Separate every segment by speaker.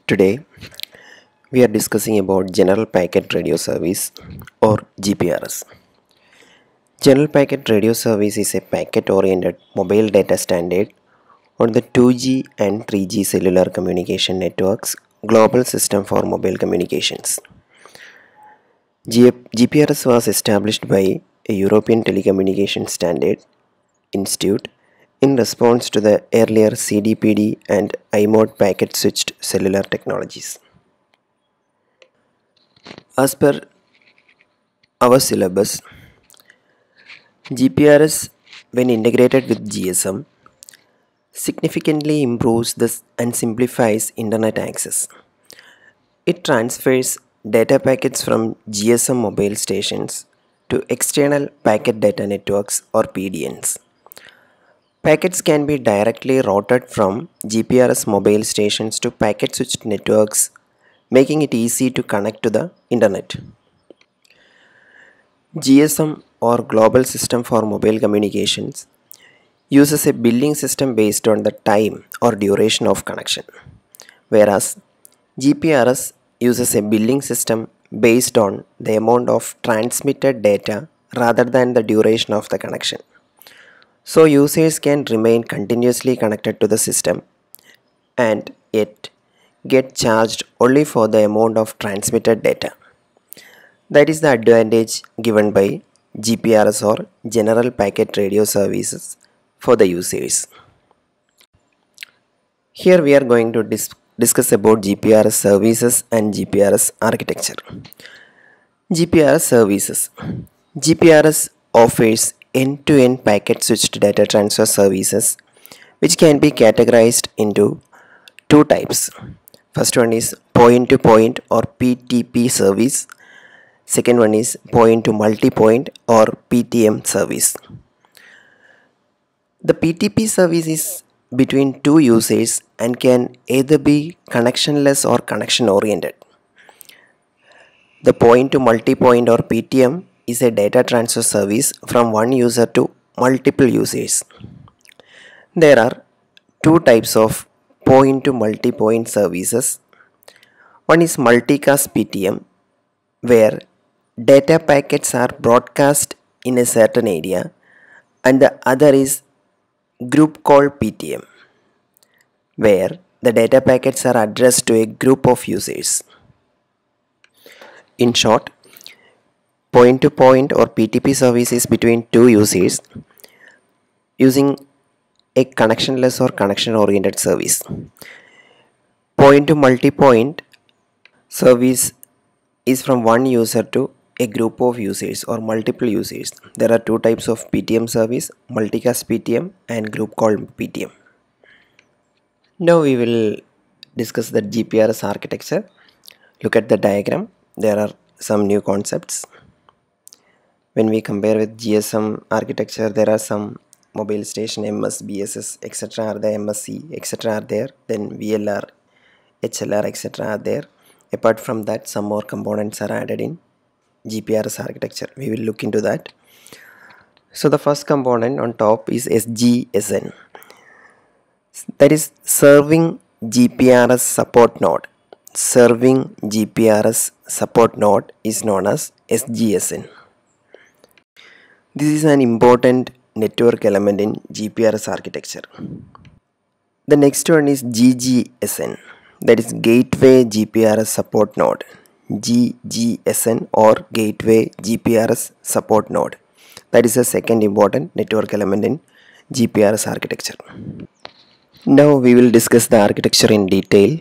Speaker 1: Today we are discussing about General Packet Radio Service or GPRS. General Packet Radio Service is a packet-oriented mobile data standard on the 2G and 3G cellular communication networks global system for mobile communications. GPRS was established by a European Telecommunication Standard Institute in response to the earlier CDPD and iMode packet switched cellular technologies. As per our syllabus, GPRS, when integrated with GSM, significantly improves this and simplifies internet access. It transfers data packets from GSM mobile stations to external packet data networks or PDNs. Packets can be directly routed from GPRS mobile stations to packet switched networks, making it easy to connect to the internet. GSM or Global System for Mobile Communications uses a billing system based on the time or duration of connection, whereas GPRS uses a billing system based on the amount of transmitted data rather than the duration of the connection. So users can remain continuously connected to the system and yet get charged only for the amount of transmitted data. That is the advantage given by GPRS or General Packet Radio Services for the users. Here we are going to discuss about GPRS services and GPRS architecture. GPRS services. GPRS offers end-to-end packet switched data transfer services which can be categorized into two types. First one is point-to-point or PTP service. Second one is point to multi-point or PTM service. The PTP service is between two users and can either be connectionless or connection oriented. The point to multi-point or PTM is a data transfer service from one user to multiple users. There are two types of point to multi-point services. One is multicast PTM, where data packets are broadcast in a certain area, and the other is group call PTM, where the data packets are addressed to a group of users. In short, point to point or PTP service is between two users using a connectionless or connection oriented service. Point to multi point service is from one user to a group of users or multiple users. There are two types of PTM service, multicast PTM and group call PTM. Now we will discuss the GPRS architecture. Look at the diagram. There are some new concepts. When we compare with GSM architecture, there are some mobile station MS, BSS, etc. are there, MSC, etc. are there. Then VLR, HLR, etc. are there. Apart from that, some more components are added in GPRS architecture. We will look into that. So the first component on top is SGSN. That is serving GPRS support node. Serving GPRS support node is known as SGSN. This is an important network element in GPRS architecture. The next one is GGSN. That is Gateway GPRS Support Node. GGSN or Gateway GPRS Support Node. That is the second important network element in GPRS architecture. Now we will discuss the architecture in detail.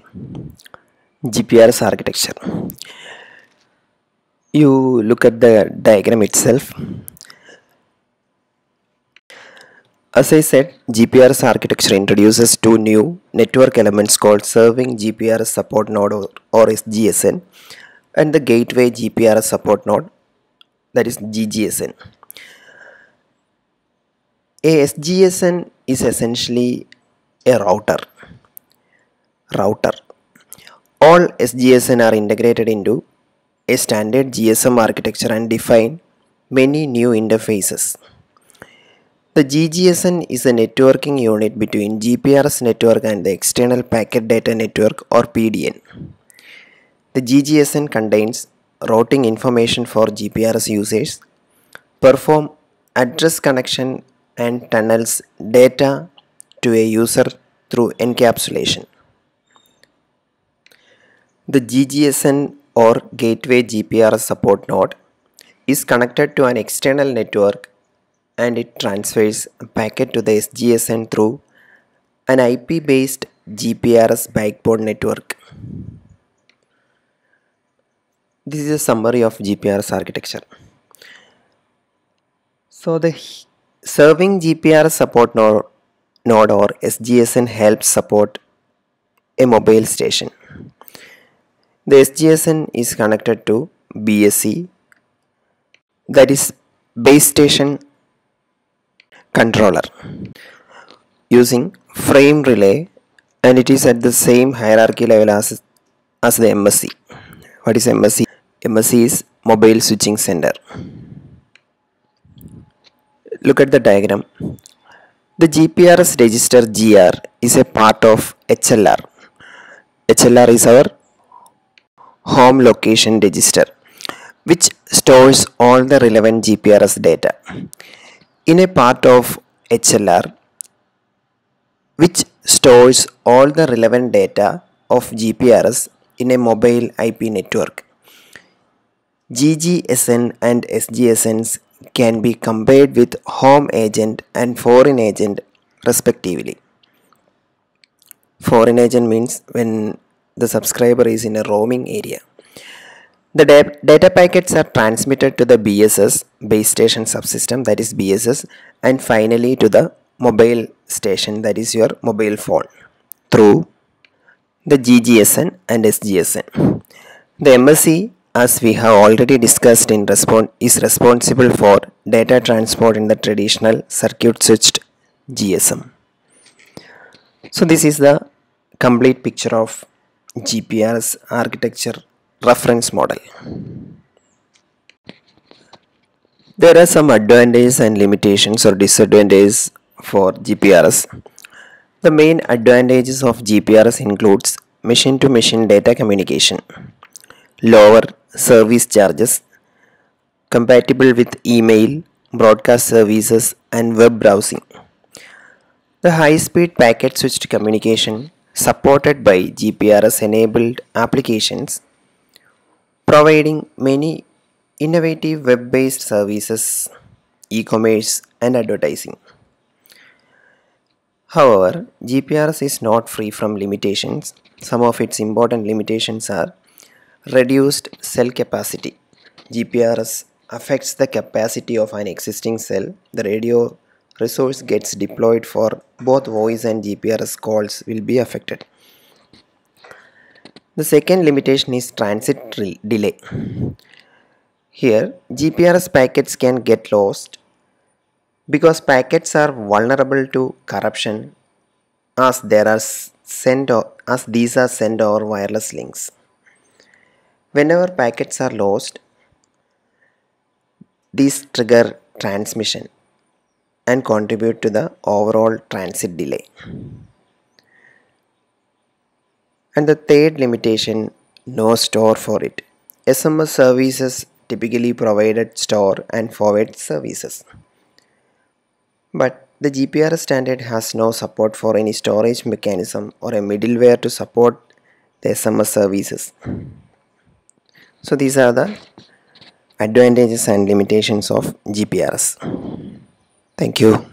Speaker 1: GPRS architecture. You look at the diagram itself. As I said, GPRS architecture introduces two new network elements called Serving GPRS Support Node or SGSN and the Gateway GPRS Support Node, that is GGSN. A SGSN is essentially a router. All SGSN are integrated into a standard GSM architecture and define many new interfaces. The GGSN is a networking unit between GPRS network and the external packet data network or PDN. The GGSN contains routing information for GPRS users, perform address connection and tunnels data to a user through encapsulation. The GGSN or Gateway GPRS Support Node is connected to an external network and it transfers a packet to the SGSN through an IP-based GPRS backbone network. This is a summary of GPRS architecture. So the serving GPRS support node or SGSN helps support a mobile station. The SGSN is connected to BSC, that is base station controller, using frame relay, and it is at the same hierarchy level as the MSC. What is MSC? MSC is mobile switching center. Look at the diagram. The GPRS register GR is a part of HLR. HLR is our home location register, which stores all the relevant GPRS data. In a part of HLR, which stores all the relevant data of GPRS in a mobile IP network. GGSN and SGSNs can be compared with home agent and foreign agent respectively. Foreign agent means when the subscriber is in a roaming area. The data packets are transmitted to the BSS, base station subsystem, that is BSS, and finally to the mobile station, that is your mobile phone, through the GGSN and SGSN. The MSC, as we have already discussed is responsible for data transport in the traditional circuit switched GSM. So this is the complete picture of GPRS architecture reference model. There are some advantages and limitations or disadvantages for GPRS. The main advantages of GPRS includes machine-to-machine data communication, lower service charges, compatible with email, broadcast services and web browsing. The high-speed packet switched communication supported by GPRS enabled applications, providing many innovative web-based services, e-commerce and advertising. However, GPRS is not free from limitations. Some of its important limitations are reduced cell capacity. GPRS affects the capacity of an existing cell. The radio resource gets deployed for both voice and GPRS calls will be affected. The second limitation is transit delay. Here, GPRS packets can get lost because packets are vulnerable to corruption as these are sent over wireless links. Whenever packets are lost, these trigger transmission and contribute to the overall transit delay. And the third limitation, no store for it. SMS services typically provided store and forward services. But the GPRS standard has no support for any storage mechanism or a middleware to support the SMS services. So these are the advantages and limitations of GPRS. Thank you.